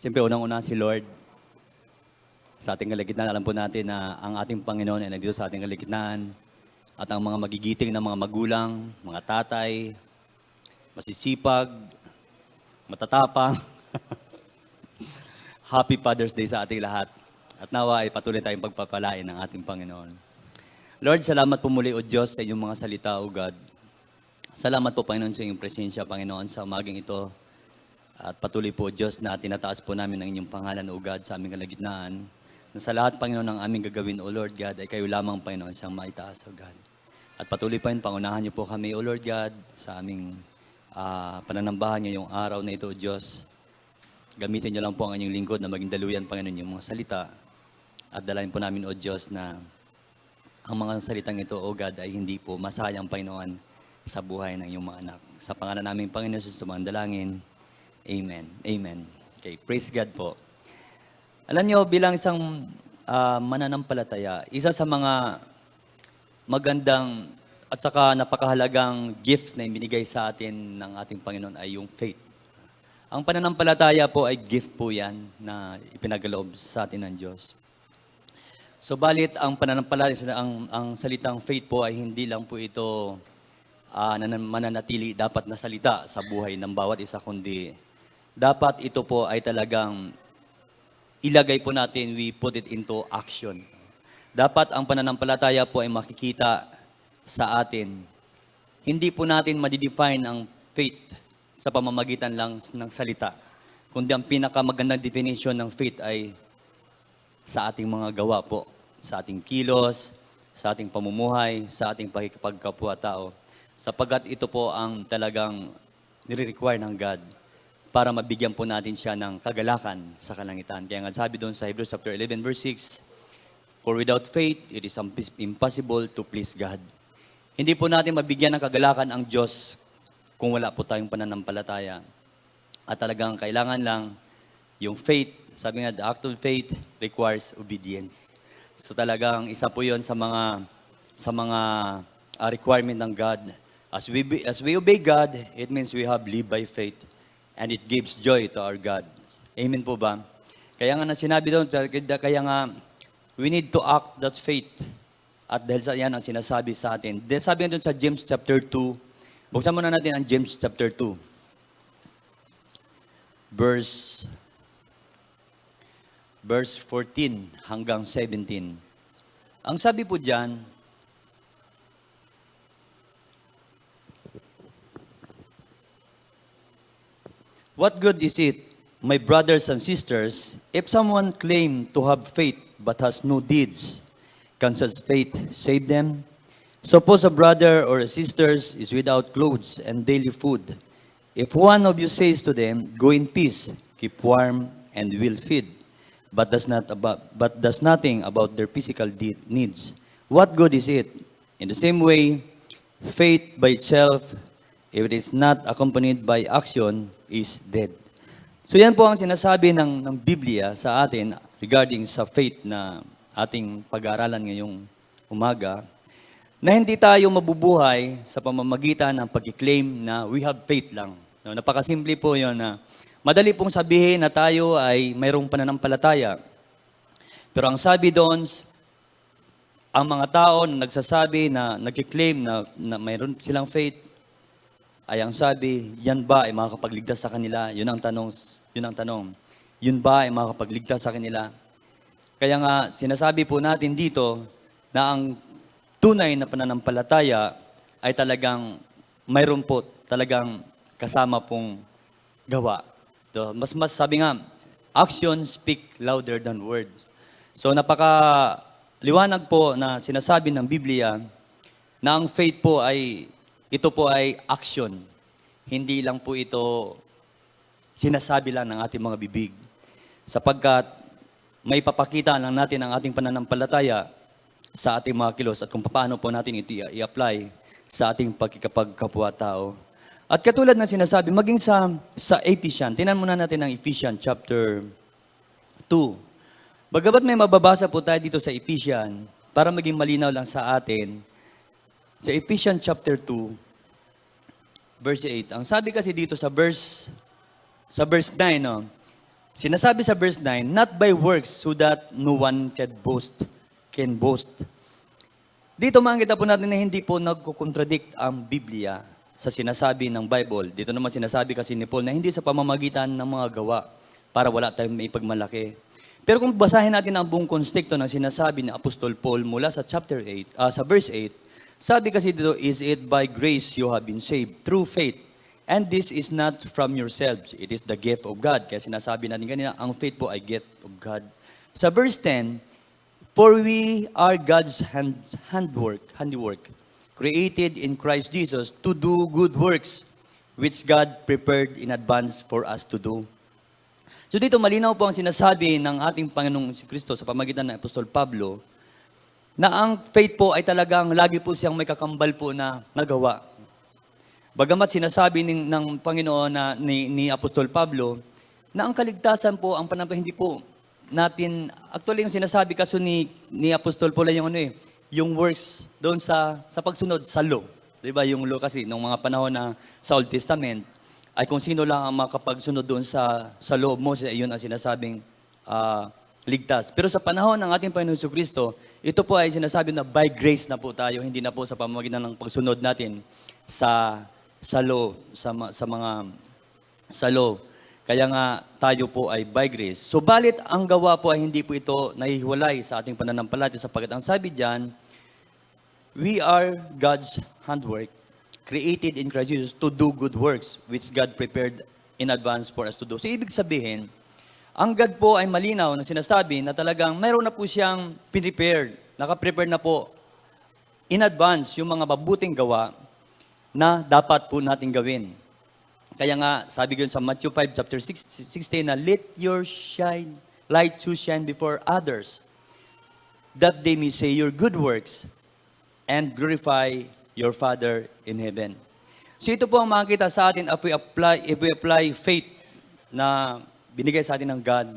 Siyempre, unang-una si Lord sa ating kalagitnaan. Alam po natin na ang ating Panginoon ay nandito sa ating kalagitnaan. At ang mga magigiting na mga magulang, mga tatay, masisipag, matatapang. Happy Father's Day sa ating lahat. At nawa ay patuloy tayong pagpapalain ng ating Panginoon. Lord, salamat po muli o Diyos sa inyong mga salita o God. Salamat po Panginoon sa inyong presensya, Panginoon, sa umaging ito. At patuloy po, Diyos, na tinataas po namin ang inyong pangalan, O God, sa aming kalagitnaan. Na sa lahat, Panginoon, ng aming gagawin, O Lord God, ay kayo lamang, Panginoon, siyang maitaas, O God. At patuloy pa rin, pangunahan niyo po kami, O Lord God, sa aming pananambahan ngayong araw na ito, O Diyos. Gamitin niyo lang po ang inyong lingkod na maging daluyan, Panginoon, yung mga salita. At dalayan po namin, O Diyos, na ang mga salitang ito, O God, ay hindi po masayang, Panginoon, sa buhay ng iyong mga anak. Sa pangalan namin, Panginoon Jesus, tumandalangin. Amen. Amen. Okay, praise God po. Alam niyo, bilang isang mananampalataya, isa sa mga magandang at saka napakahalagang gift na ibinigay sa atin ng ating Panginoon ay yung faith. Ang pananampalataya po ay gift po yan na ipinagaloob sa atin ng Diyos. So balit ang pananampalataya, ang salitang faith po ay hindi lang po ito mananatili dapat na salita sa buhay ng bawat isa, kundi dapat ito po ay talagang ilagay po natin, we put it into action. Dapat ang pananampalataya po ay makikita sa atin. Hindi po natin madidefine ang faith sa pamamagitan lang ng salita. Kundi ang pinakamagandang definition ng faith ay sa ating mga gawa po. Sa ating kilos, sa ating pamumuhay, sa ating pakikipagkapwa-tao. Sapagkat ito po ang talagang nire-require ng God para mabigyan po natin siya ng kagalakan sa kalangitan. Kaya nga sabi doon sa Hebrews chapter 11 verse 6, for without faith, it is impossible to please God. Hindi po natin mabigyan ng kagalakan ang Diyos kung wala po tayong pananampalataya. At talagang kailangan lang yung faith, sabi nga, the act of faith requires obedience. So talagang isa po yon sa mga requirement ng God. As we obey God, it means we have lived by faith. And it gives joy to our God. Amen po ba? Kaya nga na sinabi doon, kaya nga, we need to act that faith. At dahil sa yan ang sinasabi sa atin. Dahil sabi nga doon sa James chapter 2, buksan muna natin ang James chapter 2. Verse 14 hanggang 17. Ang sabi po dyan, what good is it, my brothers and sisters, if someone claim to have faith but has no deeds? Can such faith save them? Suppose a brother or a sister is without clothes and daily food. If one of you says to them, go in peace, keep warm, and will feed, but does nothing about their physical needs, what good is it? In the same way, faith by itself, if it is not accompanied by action, is dead. So yan po ang sinasabi ng Biblia sa atin regarding sa faith na ating pag-aaralan ngayong umaga, na hindi tayo mabubuhay sa pamamagitan ng pag-claim na we have faith lang. No, napakasimple po yun na madali pong sabihin na tayo ay mayroong pananampalataya. Pero ang sabi doon, ang mga tao na nagsasabi na nag-claim na mayroon silang faith, ay ang sabi, yan ba ay makakapagligtas sa kanila? Yun ang tanong. Yun ba ay makakapagligtas sa kanila? Kaya nga, sinasabi po natin dito na ang tunay na pananampalataya ay talagang mayroon po talagang kasama pong gawa. So, mas sabi nga, actions speak louder than words. So napaka-liwanag po na sinasabi ng Biblia na ang faith po ay ito po ay action. Hindi lang po ito sinasabi lang ng ating mga bibig. Sapagkat may papakita lang natin ang ating pananampalataya sa ating mga kilos at kung paano po natin ito i-apply sa ating pagkikapagkapwa-tao. At katulad ng sinasabi, maging sa Ephesians, tinan muna natin ang Ephesians chapter 2. Bagamat may mababasa po tayo dito sa Ephesians, para maging malinaw lang sa atin, sa Ephesians chapter 2, verse 8. Ang sabi kasi dito sa verse 9, no, Sinasabi sa verse 9, not by works so that no one can boast. Dito makikita po natin na hindi po nagkukontradict ang Biblia sa sinasabi ng Bible. Dito naman sinasabi kasi ni Paul na hindi sa pamamagitan ng mga gawa para wala tayong may pagmalaki. Pero kung basahin natin ang buong konteksto ng sinasabi ni Apostol Paul mula sa chapter 8, sa verse 8, sabi kasi dito, is it by grace you have been saved through faith. And this is not from yourselves. It is the gift of God. Kaya sinasabi natin kanina, ang faith po ay gift of God. Sa verse 10, for we are God's handiwork, created in Christ Jesus to do good works, which God prepared in advance for us to do. So dito malinaw po ang sinasabi ng ating Panginoong si Kristo sa pamagitan ng Apostol Pablo, na ang faith po ay talagang lagi po siyang may kakambal po na nagawa. Bagamat sinasabi ng Panginoon ni Apostol Pablo na ang kaligtasan po, ang hindi po natin, actually yung sinasabi kaso ni Apostol Paul ay yung works doon sa pagsunod sa law. Diba? Yung law kasi, nung mga panahon na sa Old Testament, ay kung sino lang ang makapagsunod doon sa law of Moses, yun ang sinasabing ligtas. Pero sa panahon ng ating Panginoon Jesucristo, ito po ay sinasabi na by grace na po tayo, hindi na po sa pamamagitan ng pagsunod natin sa law, sa law. Kaya nga tayo po ay by grace. So balit ang gawa po ay hindi po ito nahihiwalay sa ating pananampalataya sapagkat ang sabi diyan, we are God's handwork, created in Christ Jesus to do good works, which God prepared in advance for us to do. So ibig sabihin, ang God po ay malinaw na sinasabi na talagang mayroon na po siyang prepared, naka-prepare na po in advance yung mga mabuting gawa na dapat po natin gawin. Kaya nga, sabi ko sa Matthew 5, chapter 16, na let your light so shine before others, that they may say your good works and glorify your Father in heaven. So ito po ang makikita sa atin if we apply faith na binigay sa atin ng God.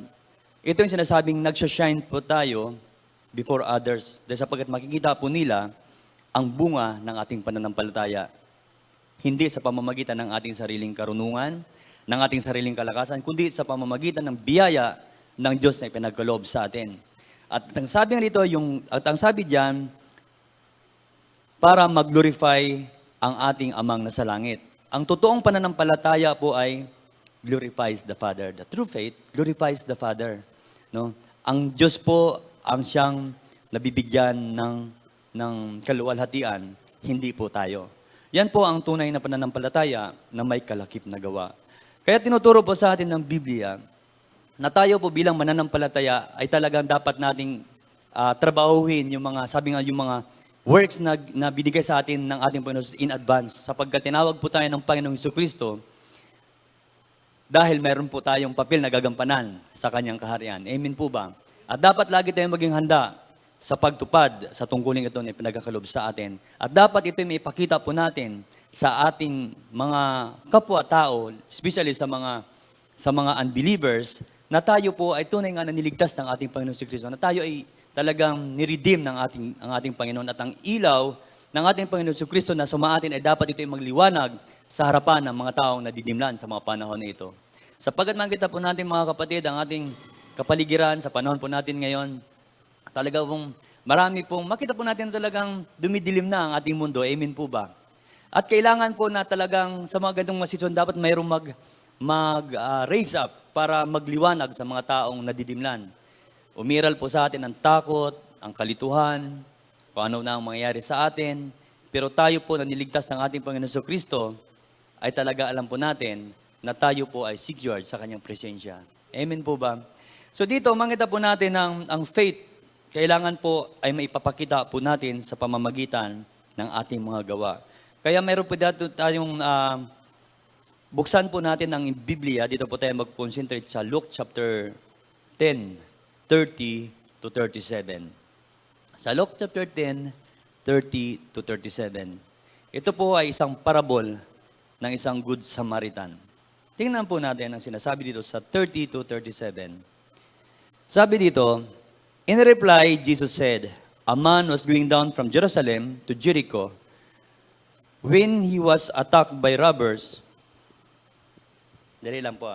Ito yung sinasabing nagsashine po tayo before others. Dahil sapagkat makikita po nila ang bunga ng ating pananampalataya. Hindi sa pamamagitan ng ating sariling karunungan, ng ating sariling kalakasan, kundi sa pamamagitan ng biyaya ng Diyos na ipinagkaloob sa atin. At ang sabi rito, ang sabi diyan, para mag-glorify ang ating amang nasa langit. Ang totoong pananampalataya po ay glorifies the Father. The true faith glorifies the Father. No? Ang Diyos po ang siyang nabibigyan ng kaluwalhatian, hindi po tayo. Yan po ang tunay na pananampalataya na may kalakip na gawa. Kaya tinuturo po sa atin ng Biblia na tayo po bilang mananampalataya ay talagang dapat nating trabahuhin yung mga, sabi nga, yung mga works na binigay sa atin ng ating Panginoon in advance. Sapagkat tinawag po tayo ng Panginoong Jesucristo dahil mayroon po tayong papel na gagampanan sa Kanyang kaharian. Amen po ba? At dapat lagi tayong maging handa sa pagtupad sa tungkulin ito na pinagkakalob sa atin. At dapat ito may ipakita po natin sa ating mga kapwa-tao, especially sa mga unbelievers, na tayo po ay tunay nga na niligtas ng ating Panginoon si Kristo, na tayo ay talagang niredeem ng ating Panginoon at ang ilaw ng ating Panginoon si Kristo na sumaatin ay dapat ito ay magliwanag sa harapan ng mga taong nadidimlan sa mga panahon na ito. Sapagkat makita po natin mga kapatid, ang ating kapaligiran sa panahon po natin ngayon, talaga pong marami pong, makita po natin talagang dumidilim na ang ating mundo. Amen po ba? At kailangan po na talagang sa mga ganitong sitwasyon, dapat mayroong raise up para magliwanag sa mga taong nadidimlan. Umiral po sa atin ang takot, ang kalituhan, kung ano na ang mangyayari sa atin. Pero tayo po na niligtas ng ating Panginoon Kristo, ay talaga alam po natin na tayo po ay secured sa Kanyang presensya. Amen po ba? So dito, makita po natin ang faith, kailangan po ay maipapakita po natin sa pamamagitan ng ating mga gawa. Kaya meron po dito tayong, buksan po natin ang Biblia, dito po tayo mag-concentrate sa Luke chapter 10, 30 to 37. Sa Luke chapter 10, 30 to 37. Ito po ay isang parable ng isang good Samaritan. Tingnan po natin ang sinasabi dito sa 30 to 37. Sabi dito, in reply, Jesus said, a man was going down from Jerusalem to Jericho when he was attacked by robbers. Dali lang po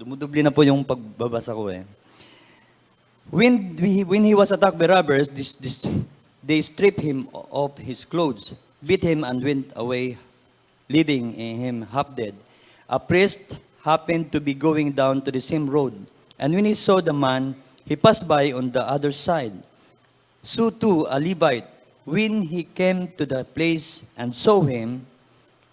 Dumudubli na po yung pagbabasa ko eh. When he was attacked by robbers, they stripped him of his clothes, beat him, and went away, leaving him half dead. A priest happened to be going down to the same road, and when he saw the man, he passed by on the other side. So too a Levite, when he came to the place and saw him,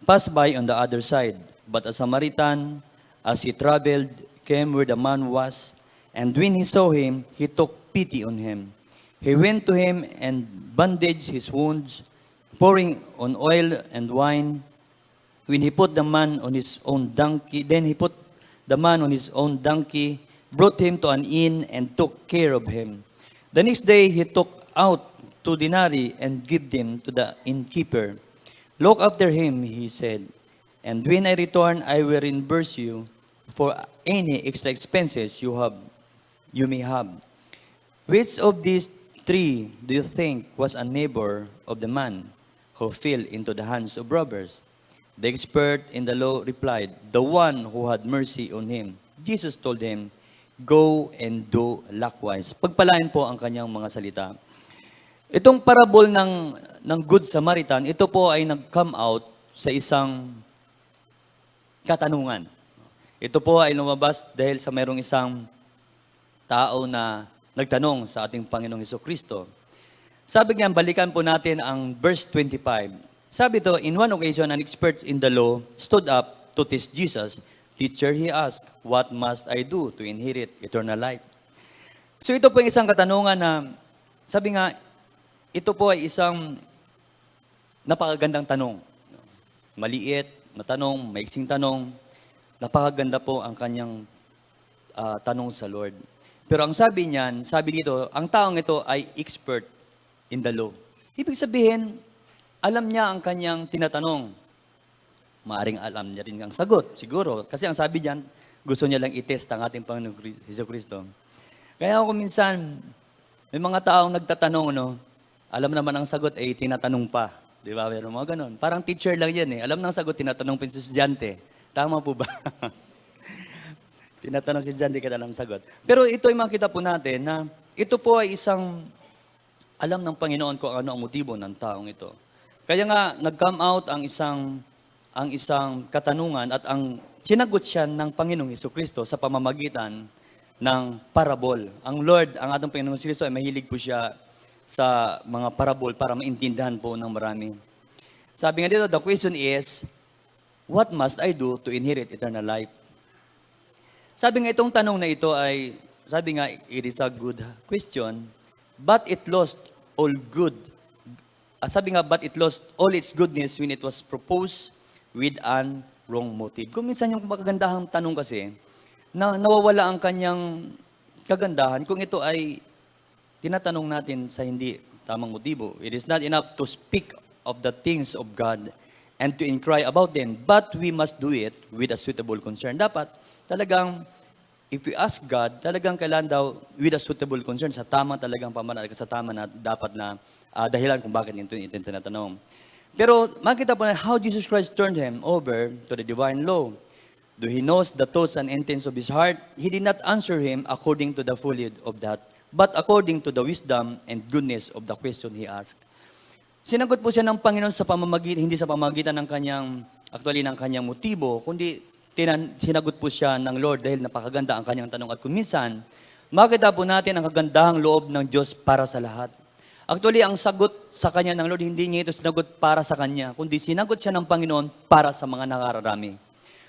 passed by on the other side. But a Samaritan, as he traveled, came where the man was, and when he saw him, he took pity on him. He went to him and bandaged his wounds, pouring on oil and wine. When he put the man on his own donkey, then he put the man on his own donkey, brought him to an inn, and took care of him. The next day he took out 2 denarii and gave them to the innkeeper. Look after him, he said, and when I return, I will reimburse you for any extra expenses you may have. Which of these 3 do you think was a neighbor of the man who fell into the hands of robbers? The expert in the law replied, the one who had mercy on him. Jesus told him, go and do likewise. Pagpalain po ang kanyang mga salita. Itong parable ng Good Samaritan, ito po ay nag-come out sa isang katanungan. Ito po ay lumabas dahil sa mayroong isang tao na nagtanong sa ating Panginoong Hesukristo. Sabi niya, balikan po natin ang verse 25. Sabi to, in one occasion, an expert in the law stood up to test Jesus. Teacher, he asked, what must I do to inherit eternal life? So ito po yung isang katanungan na, sabi nga, ito po ay isang napakagandang tanong. Maliit na tanong, maiksing tanong, napakaganda po ang kanyang tanong sa Lord. Pero ang sabi niyan, sabi dito, ang taong ito ay expert in the law. Ibig sabihin, alam niya ang kanyang tinatanong. Maaring alam niya rin ang sagot, siguro. Kasi ang sabi diyan, gusto niya lang i-test ang ating Panginoong Hesukristo. Kaya ako minsan, may mga taong nagtatanong, no? Alam naman ang sagot, eh, tinatanong pa. Di ba? Pero mga ganun. Parang teacher lang yan, eh. Alam ng sagot, tinatanong pa yung estudyante. Tama po ba? Tinatanong si estudyante, kita alam ang sagot. Pero ito ay makita po natin na ito po ay isang alam ng Panginoon kung ano ang motibo ng taong ito. Kaya nga, nag-come out ang isang katanungan at ang sinagot siya ng Panginoong Hesukristo sa pamamagitan ng parabol. Ang Lord, ang ating Panginoong Hesukristo ay mahilig po siya sa mga parabol para maintindihan po ng marami. Sabi nga dito, the question is, what must I do to inherit eternal life? Sabi nga itong tanong na ito ay, sabi nga, it is a good question, but it lost all good. Sabi nga, but it lost all its goodness when it was proposed with an wrong motive. Kung minsan yung magagandahang tanong kasi, na nawawala ang kanyang kagandahan kung ito ay tinatanong natin sa hindi tamang motibo. It is not enough to speak of the things of God and to inquire about them, but we must do it with a suitable concern. Dapat talagang, if we ask God, talagang kailan daw with a suitable concern, sa tama talagang pamanat, sa tama na dapat na dahilan kung bakit ito tinatanong. Pero makita po na how Jesus Christ turned him over to the divine law. Though he knows the thoughts and intents of his heart, he did not answer him according to the folly of that, but according to the wisdom and goodness of the question he asked. Sinagot po siya ng Panginoon sa pamamagitan, hindi sa pamamagitan ng ng kanyang motibo, kundi sinagot po siya ng Lord dahil napakaganda ang kanyang tanong. At kung minsan, makita po natin ang kagandahang loob ng Diyos para sa lahat. Actually, ang sagot sa kanya ng Lord, hindi niya ito sinagot para sa kanya, kundi sinagot siya ng Panginoon para sa mga nakararami.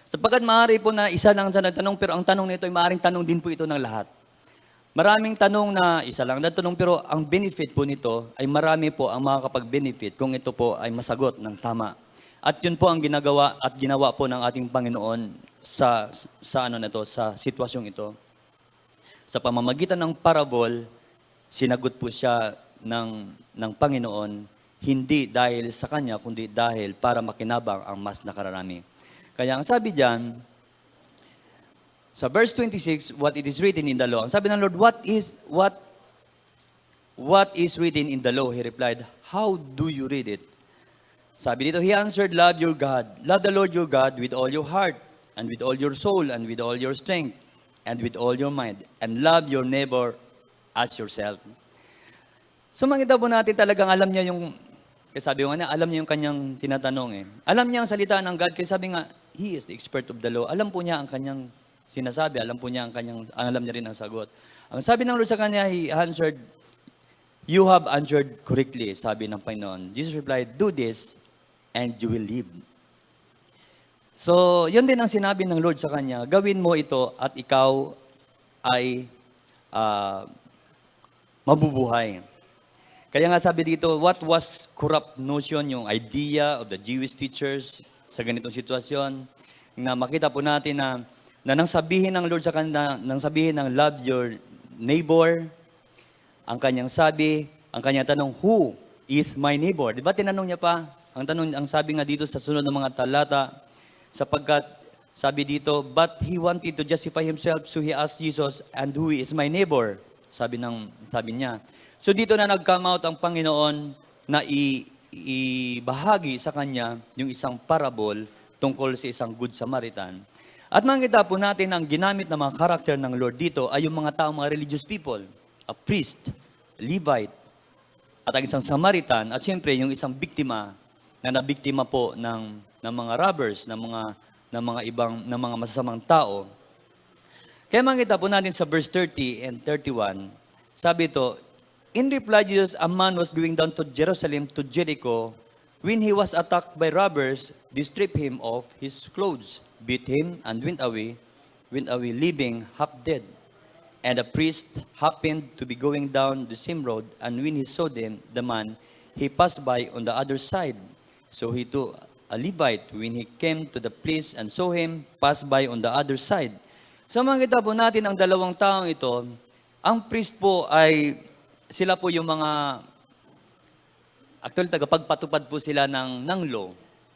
Sapagkat maaari po na isa lang siya nagtanong, pero ang tanong nito ay maaaring tanong din po ito ng lahat. Maraming tanong na isa lang nagtanong, pero ang benefit po nito ay marami po ang makakapag-benefit kung ito po ay masagot ng tama. At yun po ang ginagawa at ginawa po ng ating Panginoon sa sitwasyong ito. Sa pamamagitan ng parable, sinagot po siya ng Panginoon, hindi dahil sa Kanya, kundi dahil para makinabang ang mas nakararami. Kaya ang sabi diyan, sa verse 26, what it is written in the law. Ang sabi ng Lord, what is written in the law? He replied, how do you read it? Sabi dito, he answered, love your God. Love the Lord your God with all your heart, and with all your soul, and with all your strength, and with all your mind, and love your neighbor as yourself. So makita po natin talagang alam niya yung, kaya sabi ko nga na, alam niya yung kanyang tinatanong eh. Alam niya ang salita ng God, kaya sabi nga, He is the expert of the law. Alam po niya ang kanyang sinasabi, alam po niya ang kanyang, alam niya rin ang sagot. Ang sabi ng Lord sa kanya, He answered, "You have answered correctly," sabi ng Panginoon. Jesus replied, "Do this, and you will live." So, yun din ang sinabi ng Lord sa kanya, gawin mo ito at ikaw ay mabubuhay. Kaya nga sabi dito, what was corrupt notion, yung idea of the Jewish teachers sa ganitong sitwasyon, na makita po natin na nang sabihin ng Lord sa kanya, nang sabihin ng love your neighbor, ang kanyang sabi, ang kanyang tanong, who is my neighbor? Di ba tinanong niya pa? Ang sabi nga dito sa sunod ng mga talata, sapagkat sabi dito, but he wanted to justify himself, so he asked Jesus, and who is my neighbor? Sabi niya. So dito na nag-come out ang Panginoon na ibahagi sa kanya yung isang parable tungkol sa isang Good Samaritan. At makikita po natin ang ginamit ng mga karakter ng Lord dito ay yung mga tao, mga religious people, a priest, Levite, at ang isang Samaritan, at siyempre yung isang biktima na nabiktima po ng mga robbers, ng mga masasamang tao. Kaya makita po natin sa verse 30 and 31, sabi ito, in reply Jesus, a man was going down to Jerusalem, to Jericho, when he was attacked by robbers, they stripped him of his clothes, beat him, and went away, leaving half dead. And a priest happened to be going down the same road, and when he saw the man, he passed by on the other side. So he took a Levite, when he came to the place and saw him, passed by on the other side. So makita po natin ang dalawang taong ito, ang priest po ay, sila po yung mga, actually tagapagpatupad po sila ng law.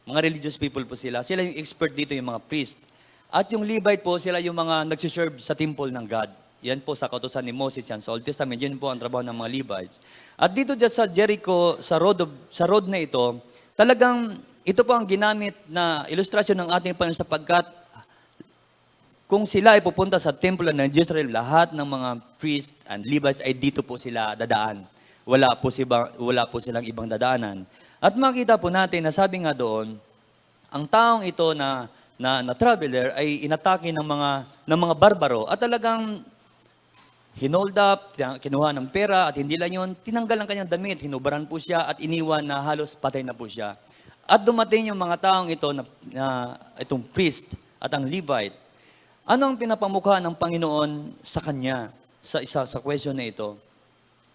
Mga religious people po sila. Sila yung expert dito, yung mga priest. At yung Levite po, sila yung mga nagsiserve sa temple ng God. Yan po sa kautusan ni Moses, yan sa Old Testament, yun po ang trabaho ng mga Levites. At dito dyan sa Jericho, sa road na ito, talagang ito po ang ginamit na ilustrasyon ng ating Panginoon sapagkat kung sila ay pupunta sa temple ng Jerusalem, lahat ng mga priests and Levites ay dito po sila dadaan. Wala po silang ibang dadaanan. At makita po natin na sabi nga doon, ang taong ito na traveler ay inatake ng mga barbaro at talagang hinold up, kinuha ng pera at hindi lang yun, tinanggal ang kanyang damit, hinubaran po siya at iniwan na halos patay na po siya. At dumating yung mga taong ito na itong priest at ang Levite. Ano ang pinapamukha ng Panginoon sa kanya sa question na ito?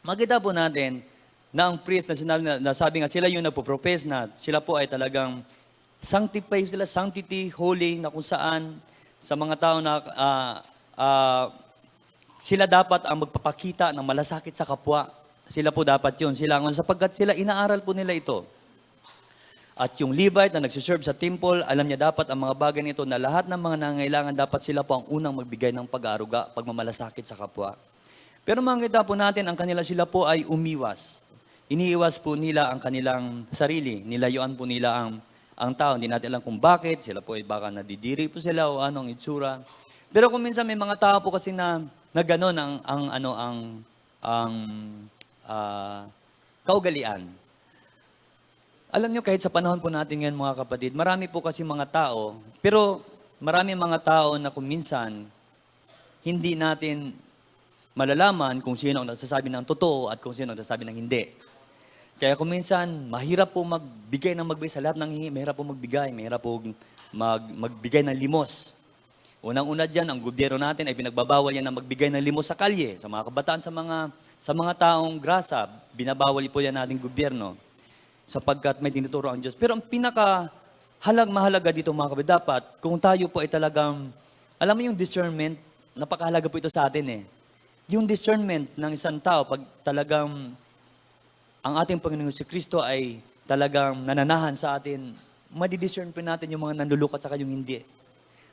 Makita po natin na ang priest na sabi nga sila yung nagpo-profess na sila po ay talagang sanctify sila, sanctity, holy, na kung saan sa mga tao na sila dapat ang magpapakita ng malasakit sa kapwa. Sila po dapat yun. Sapagkat sila, inaaral po nila ito. At yung Levite na nagsiserve sa temple, alam niya dapat ang mga bagay nito na lahat ng mga nangangailangan, dapat sila po ang unang magbigay ng pag-aaruga, pagmamalasakit sa kapwa. Pero makikita po natin, sila po ay umiwas. Iniiwas po nila ang kanilang sarili. Nilayuan po nila ang tao. Hindi natin alam kung bakit. Sila po ay baka nadidiri po sila o anong itsura. Pero kung minsan may mga tao po kasi na gano'n ang kaugalian. Alam nyo, kahit sa panahon po natin ngayon mga kapatid, marami po kasi mga tao, pero marami mga tao na kung minsan, hindi natin malalaman kung sino ang nagsasabi ng totoo at kung sino ang nagsasabi ng hindi. Kaya kung minsan, mahirap po magbigay sa lahat ng hingi, mahirap po magbigay, mahirap po magbigay ng limos. Unang-una dyan, ang gobyerno natin ay pinagbabawal yan na magbigay ng limos sa kalye, sa mga kabataan, sa mga taong grasa, binabawal po yan nating gobyerno sapagkat may tinuturo ang Diyos. Pero ang mahalaga dito mga kapatid, dapat kung tayo po ay talagang, alam mo yung discernment, napakahalaga po ito sa atin eh. Yung discernment ng isang tao, pag talagang ang ating Panginoon si Kristo ay talagang nananahan sa atin, madidiscern po natin yung mga nandulukat sa kanyang hindi.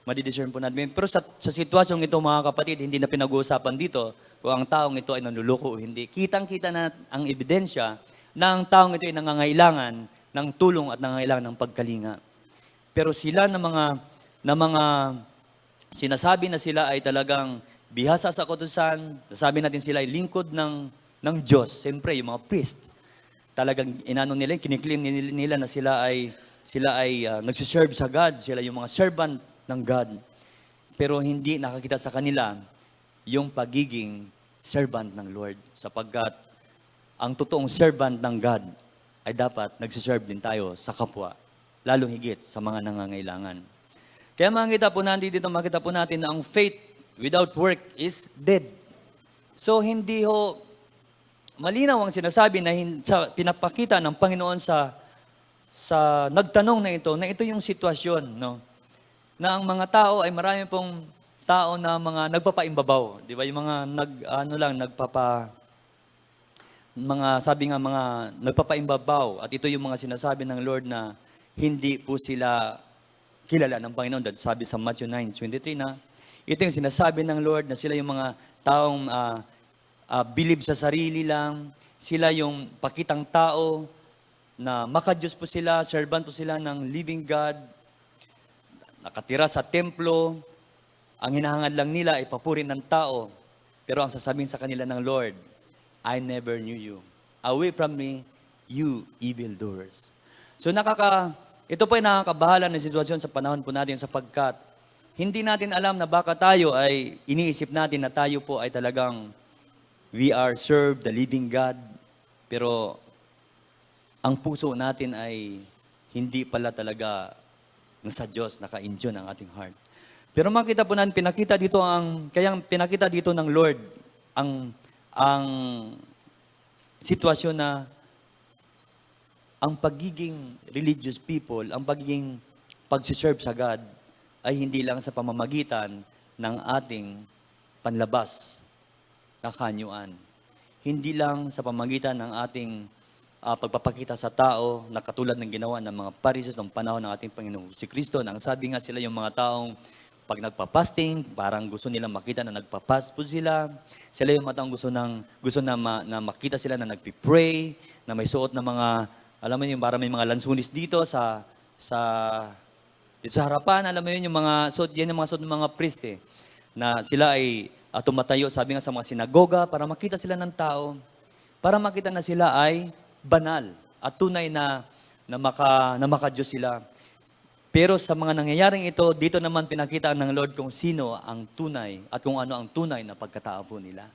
Madidiscern po natin. Pero sa sitwasyong ito mga kapatid, hindi na pinag-uusapan dito kung ang taong ito ay nanluluko o hindi. Kitang-kita na ang ebidensya na ang taong ito ay nangangailangan ng tulong at nangangailangan ng pagkalinga. Pero sila na mga sinasabi na sila ay talagang bihasa sa kautusan, sasabi natin sila ay lingkod ng Diyos. Siyempre, yung mga priest, talagang inano nila, kiniklaim nila na sila ay nagsiserve sa God, sila yung mga servant ng God. Pero hindi nakakita sa kanila yung pagiging servant ng Lord. Sapagkat ang totoong servant ng God ay dapat nagsiserve din tayo sa kapwa, lalong higit sa mga nangangailangan. Kaya makita po natin na ang faith without work is dead. So hindi ho malinaw ang sinasabi na pinapakita ng Panginoon sa nagtanong na ito yung sitwasyon, no? Na ang mga tao ay marami pong tao na mga nagpapaimbabaw, di ba? Yung mga mga nagpapaimbabaw, at ito yung mga sinasabi ng Lord na hindi po sila kilala ng Panginoon. Dahil sabi sa Matthew 9:23 na ito yung sinasabi ng Lord na sila yung mga taong believe sa sarili lang, sila yung pakitang tao na makadiyos po sila, servant po sila ng living God, nakatira sa templo, ang hinahangad lang nila ay papurin ng tao. Pero ang sasabihin sa kanila ng Lord, I never knew you. Away from me, you evildoers. So ito po ay nakakabahala na sitwasyon sa panahon po natin sapagkat hindi natin alam na baka tayo ay iniisip natin na tayo po ay talagang we are serve the living God. Pero ang puso natin ay hindi pala talaga sa Diyos naka-intune ang ating heart. Pero makita po natin, pinakita dito ng Lord ang sitwasyon na ang pagiging religious people, ang pagiging pagsiserve sa God ay hindi lang sa pamamagitan ng ating panlabas na kanyuan. Hindi lang sa pamamagitan ng ating pagpapakita sa tao na katulad ng ginawa ng mga Pharisees ng panahon ng ating Panginoon si Kristo. Ang sabi nga sila yung mga taong pag nagpa-fasting, parang gusto nilang makita na nagpa-fast po sila. Sila yung mga taong gusto na makita sila na nagpi-pray, na may suot na mga, alam mo yun, parang may mga lansunis dito sa harapan. Alam mo yun, yung mga suot, yan yung mga suot ng mga priest na sila ay tumatayo, sabi nga sa mga sinagoga, para makita sila ng tao, para makita na sila ay banal at tunay na makadiyos sila. Pero sa mga nangyayaring ito, dito naman pinakita ng Lord kung sino ang tunay at kung ano ang tunay na pagkatao po nila.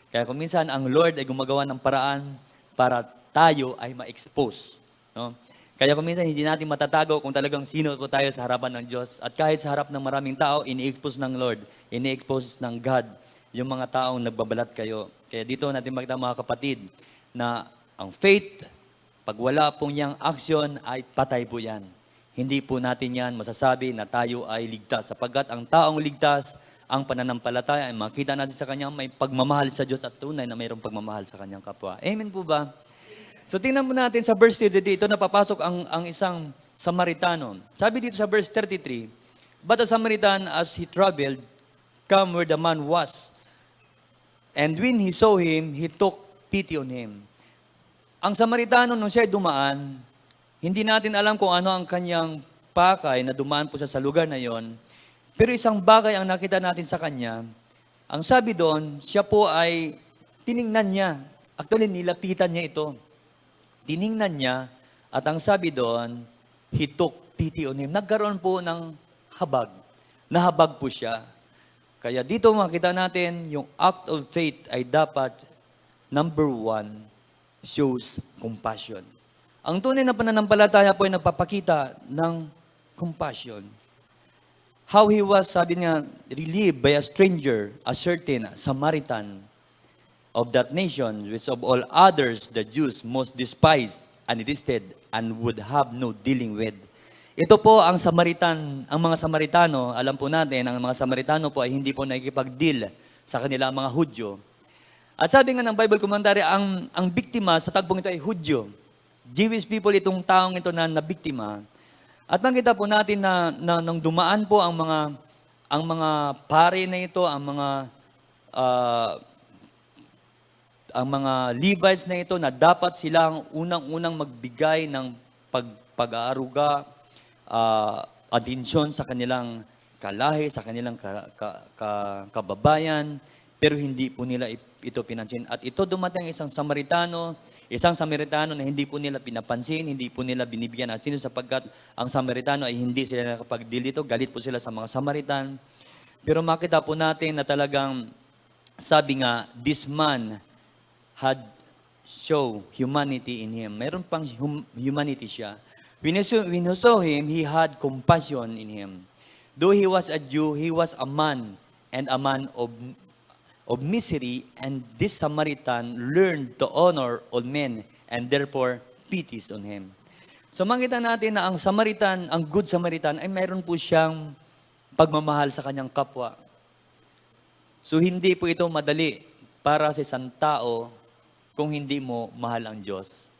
Kaya kung minsan ang Lord ay gumagawa ng paraan para tayo ay ma-expose. No? Kaya kung minsan hindi natin matatago kung talagang sino po tayo sa harapan ng Diyos. At kahit sa harap ng maraming tao, ini-expose ng Lord, ini-expose ng God yung mga taong nagbabalat kayo. Kaya dito natin makita mga kapatid na ang faith, pag wala pong yang action, ay patay po yan. Hindi po natin yan masasabi na tayo ay ligtas. Sapagkat ang taong ligtas, ang pananampalataya ay makita natin sa kanya may pagmamahal sa Diyos at tunay na mayroong pagmamahal sa kanyang kapwa. Amen po ba? So tingnan po natin sa verse 33, ito napapasok ang isang Samaritano. Sabi dito sa verse 33, But a Samaritan as he traveled, come where the man was. And when he saw him, he took pity on him. Ang Samaritano, nung siya dumaan, hindi natin alam kung ano ang kanyang pakay na dumaan po siya sa lugar na yon. Pero isang bagay ang nakita natin sa kanya, ang sabi doon, siya po ay tiningnan niya. Actually, nilapitan niya ito. Tiningnan niya, at ang sabi doon, he took pity on him. Nagkaroon po ng habag. Nahabag po siya. Kaya dito makita natin, yung act of faith ay dapat, number 1, shows compassion. Ang tunay na pananampalataya po ay nagpapakita ng compassion. How he was, sabi niya, relieved by a stranger, a certain Samaritan of that nation, which of all others the Jews most despised and detested and would have no dealing with. Ito po ang mga Samaritano, alam po natin, ang mga Samaritano po ay hindi po nakikipag-deal sa kanila mga Hudyo. At sabi nga ng Bible commentary, ang biktima sa tagbong ito ay Hudyo. Jewish people itong taong ito na nabiktima. At makita po natin na nang dumaan po ang mga pare na ito, ang mga Levites na ito na dapat silang unang-unang magbigay ng pag-aaruga, atensyon sa kanilang kalahi, sa kanilang kababayan, pero hindi po nila ito pinansin. At ito dumating isang Samaritano na hindi po nila pinapansin, hindi po nila binibigyan at sino sapagkat ang Samaritano ay hindi sila nakapag-deal dito, galit po sila sa mga Samaritan. Pero makita po natin na talagang sabi nga, this man had show humanity in him. Meron pang humanity siya. When you saw him, he had compassion in him. Though he was a Jew, he was a man and a man of misery, and this Samaritan learned to honor all men and therefore pities on him. So makita natin na ang Samaritan, ang Good Samaritan, ay mayroon po siyang pagmamahal sa kanyang kapwa. So hindi po ito madali para sa isang tao kung hindi mo mahal ang Diyos.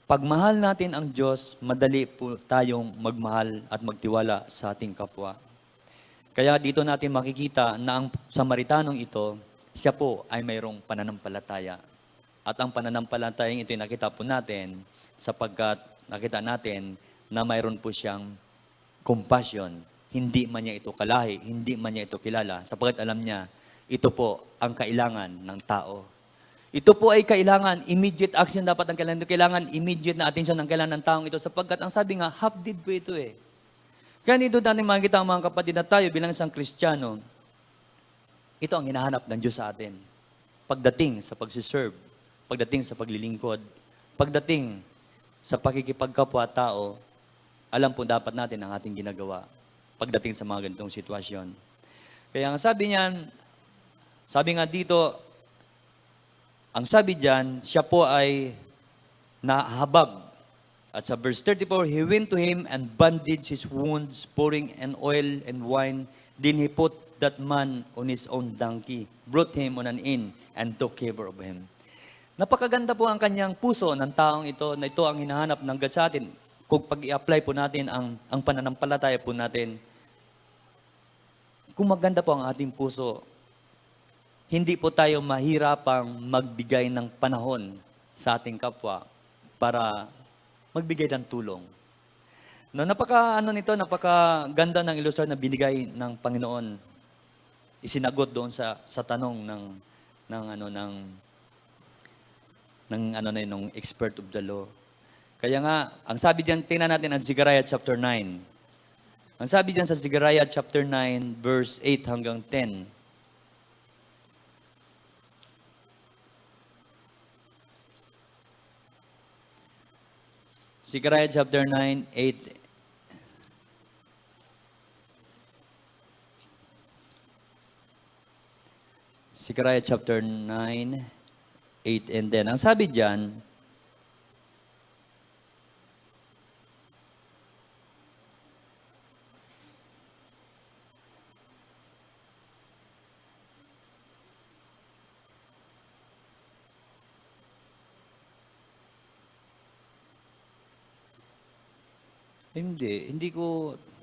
Pag mahal natin ang Diyos, madali po tayong magmahal at magtiwala sa ating kapwa. Kaya dito natin makikita na ang Samaritanong ito, siya po ay mayroong pananampalataya. At ang pananampalatayang ito nakita po natin sapagkat nakita natin na mayroon po siyang compassion. Hindi man niya ito kalahi, hindi man niya ito kilala, sapagkat alam niya, ito po ang kailangan ng tao. Ito po ay kailangan, immediate action dapat ang kailangan immediate na attention ang kailangan ng taong ito, sapagkat ang sabi nga, half-deed po ito eh. Kaya dito natin makikita ang mga kapatid na tayo bilang isang Kristiyano, ito ang hinahanap ng Diyos sa atin. Pagdating sa pagsiserve, pagdating sa paglilingkod, pagdating sa pakikipagkapwa-tao, alam po dapat natin ang ating ginagawa pagdating sa mga ganitong sitwasyon. Kaya ang sabi niyan, sabi nga dito, ang sabi diyan, siya po ay nahabag. At sa verse 34, he went to him and bandaged his wounds, pouring an oil and wine. Then he put that man on his own donkey, brought him on an inn, and took care of him. Napakaganda po ang kanyang puso ng taong ito, na ito ang hinahanap ng God sa atin. Kung pag-i-apply po natin ang pananampalataya po natin, kung maganda po ang ating puso, hindi po tayo mahirapang magbigay ng panahon sa ating kapwa para magbigay ng tulong. No, napakaganda ng ilustrar na binigay ng Panginoon. Isinagot doon sa tanong ng expert of the law. Kaya nga, ang sabi diyan, tingnan natin ang Zechariah chapter 9. Ang sabi diyan sa Zechariah chapter 9 verse 8 hanggang 10. Zechariah chapter 9, 8. Zechariah chapter 9, 8 and 10. Ang sabi diyan,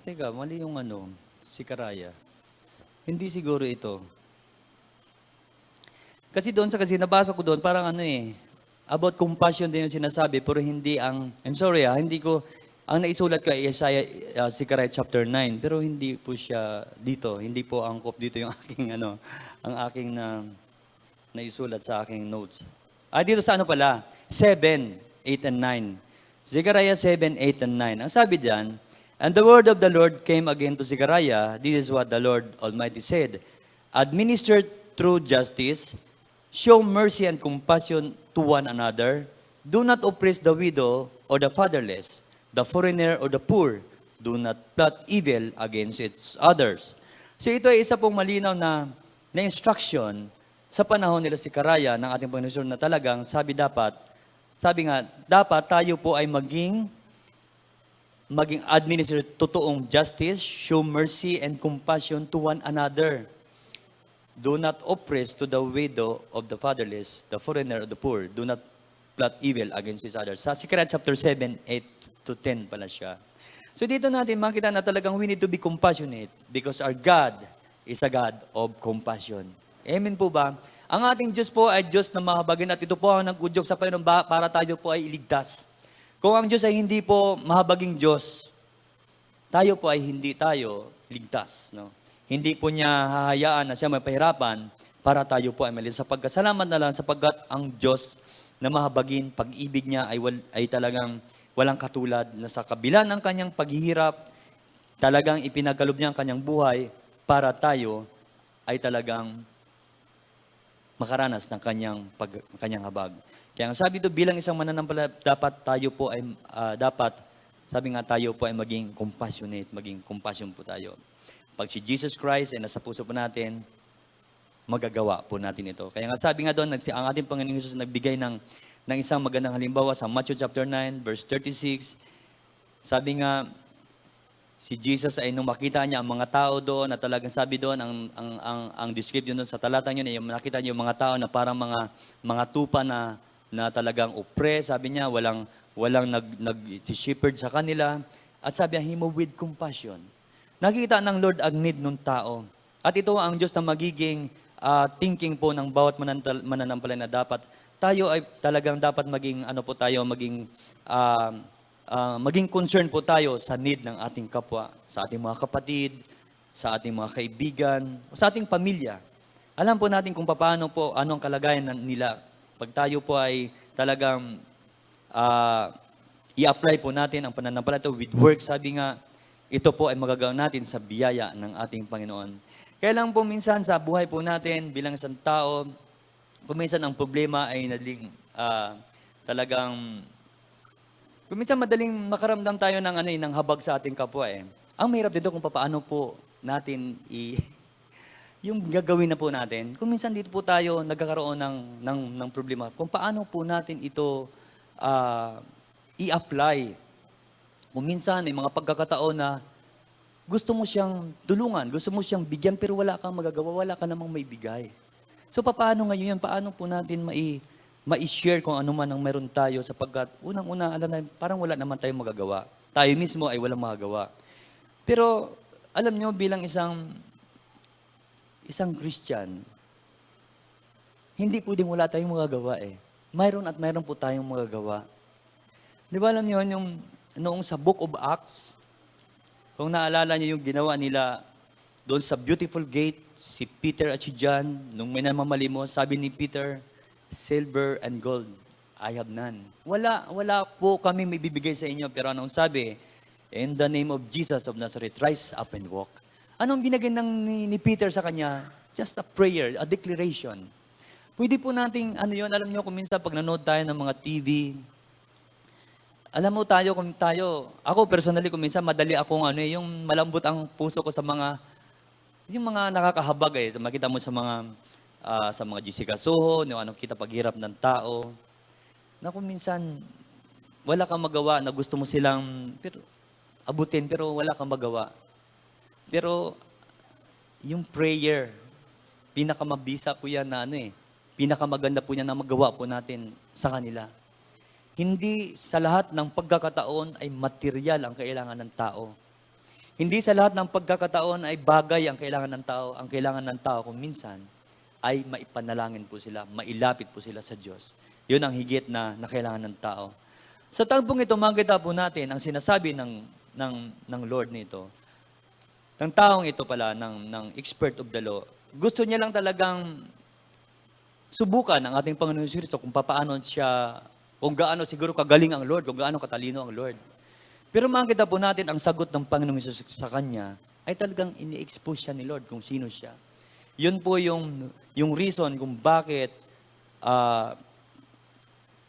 teka, mali yung Zechariah. Hindi siguro ito. Kasi nabasa ko doon, parang about compassion din yung sinasabi, pero hindi ang naisulat ko ay Zechariah chapter 9, pero hindi po siya dito, hindi po angkop dito yung ang aking naisulat sa aking notes. Dito sa 7, 8 and 9. Zechariah 7, 8 and 9. Ang sabi diyan, and the word of the Lord came again to Zechariah. This is what the Lord Almighty said. Administer true justice, show mercy and compassion to one another. Do not oppress the widow or the fatherless, the foreigner or the poor. Do not plot evil against its others. So ito ay isa pong malinaw na instruction sa panahon nila Zechariah ng ating Panginoon na talagang sabi nga, dapat tayo po ay maging administer totoong justice, show mercy and compassion to one another. Do not oppress to the widow of the fatherless, the foreigner or the poor. Do not plot evil against each other. Sa Zechariah chapter 7, 8 to 10 pala siya. So dito natin makita na talagang we need to be compassionate because our God is a God of compassion. Amen po ba? Ang ating Diyos po ay Diyos na mahabagin at ito po ang nag-udyok sa Panginoon para tayo po ay iligtas. Kung ang Diyos ay hindi po mahabaging Diyos, tayo po ay hindi tayo, ligtas. No? Hindi po niya hahayaan na siya mapahirapan para tayo po ay maligtas. Sapagkat, salamat na lang sapagkat ang Diyos na mahabagin, pag-ibig niya ay talagang walang katulad na sa kabila ng kanyang paghihirap, talagang ipinagkaloob niya ang kanyang buhay para tayo ay talagang makaranas ng kanyang habag. Kaya ang sabi ito, bilang isang mananampalataya, dapat tayo po ay, sabi nga tayo po ay maging compassionate, maging compassion po tayo. Pag si Jesus Christ ay nasa puso po natin, magagawa po natin ito. Kaya nga sabi nga doon, ang ating Panginoong Jesus nagbigay ng isang magandang halimbawa sa Matthew chapter 9, verse 36. Sabi nga, si Jesus ay nung makita niya ang mga tao doon, na talagang sabi doon, ang description doon sa talatang yun, ay nakita niya yung mga tao na parang mga tupa na talagang oppressed, sabi niya, walang nag-shepherd sa kanila. At sabi niya, him with compassion. Nakita ng Lord ang need ng tao. At ito ang Diyos na magiging thinking po ng bawat mananampalataya na dapat tayo ay talagang dapat maging maging concern po tayo sa need ng ating kapwa, sa ating mga kapatid, sa ating mga kaibigan, sa ating pamilya. Alam po natin kung paano po, anong kalagayan nila. Pag tayo po ay talagang i-apply po natin ang pananampalataya with work, sabi nga, ito po ay magagawa natin sa biyaya ng ating Panginoon. Kaya lang po minsan sa buhay po natin bilang isang tao, kung minsan ang problema ay talagang kung minsan madaling makaramdam tayo ng habag sa ating kapwa eh. Ang mahirap dito kung paano po natin yung gagawin na po natin. Kung minsan dito po tayo nagkakaroon ng problema, kung paano po natin ito i-apply. Kung minsan may mga pagkakataon na gusto mo siyang tulungan, gusto mo siyang bigyan, pero wala kang magagawa, wala ka namang maibigay. So paano ngayon yan? Paano po natin ma-share kung ano man ang meron tayo sapagkat unang-una, alam na, parang wala naman tayong magagawa. Tayo mismo ay walang magagawa. Pero alam nyo, bilang isang Christian, hindi pwedeng wala tayong magagawa eh. Mayroon at mayroon po tayong magagawa. Di ba alam nyo, yung noong sa Book of Acts, kung naalala niyo yung ginawa nila doon sa beautiful gate, si Peter at si John, nung may namamalimos, sabi ni Peter, silver and gold, I have none. Wala po kami may bibigay sa inyo. Pero anong sabi? In the name of Jesus of Nazareth, rise up and walk. Anong binigay ni Peter sa kanya? Just a prayer, a declaration. Pwede po nating, alam niyo, kung minsan pag nanood tayo ng mga TV, alam mo kung tayo, ako personally, kung minsan madali akong yung malambot ang puso ko sa yung mga nakakahabag eh. Makita mo sa mga Jessica Soho, yung anong kita paghirap ng tao, na kung minsan, wala kang magawa na gusto mo silang abutin, pero wala kang magawa. Pero, yung prayer, pinakamabisa po yan na pinakamaganda po yan na magawa po natin sa kanila. Hindi sa lahat ng pagkakataon ay material ang kailangan ng tao. Hindi sa lahat ng pagkakataon ay bagay ang kailangan ng tao. Ang kailangan ng tao kung minsan ay maipanalangin po sila, mailapit po sila sa Diyos. Yun ang higit na kailangan ng tao. Sa tagpong ito, makikita po natin ang sinasabi ng Lord nito. Ng taong ito pala, ng expert of the law. Gusto niya lang talagang subukan ang ating Panginoon Kristo kung paano siya, kung gaano siguro kagaling ang Lord, kung gaano katalino ang Lord. Pero makikita po natin ang sagot ng Panginoong Jesus sa kanya ay talagang ini-expose siya ni Lord kung sino siya. Yun po yung reason kung bakit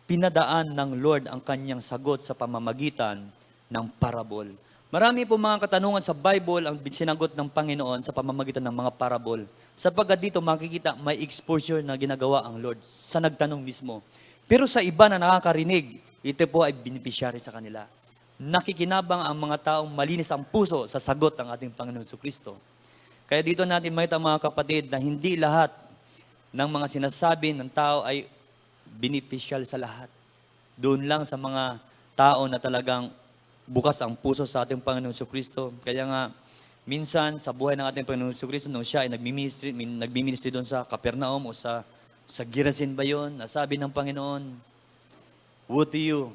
pinadaan ng Lord ang kanyang sagot sa pamamagitan ng parable. Marami po mga katanungan sa Bible ang sinagot ng Panginoon sa pamamagitan ng mga parable. Sapagkat dito makikita may exposure na ginagawa ang Lord sa nagtanong mismo. Pero sa iba na nakakarinig, ito po ay beneficiary sa kanila. Nakikinabang ang mga taong malinis ang puso sa sagot ng ating Panginoon Kristo. Kaya dito natin makita mga kapatid na hindi lahat ng mga sinasabi ng tao ay beneficial sa lahat. Doon lang sa mga tao na talagang bukas ang puso sa ating Panginoon Kristo. Kaya nga, minsan sa buhay ng ating Panginoon Kristo, nung siya ay nagmi-ministry doon sa Capernaum o sa Gerasin ba yun? Nasabi ng Panginoon, woe to you,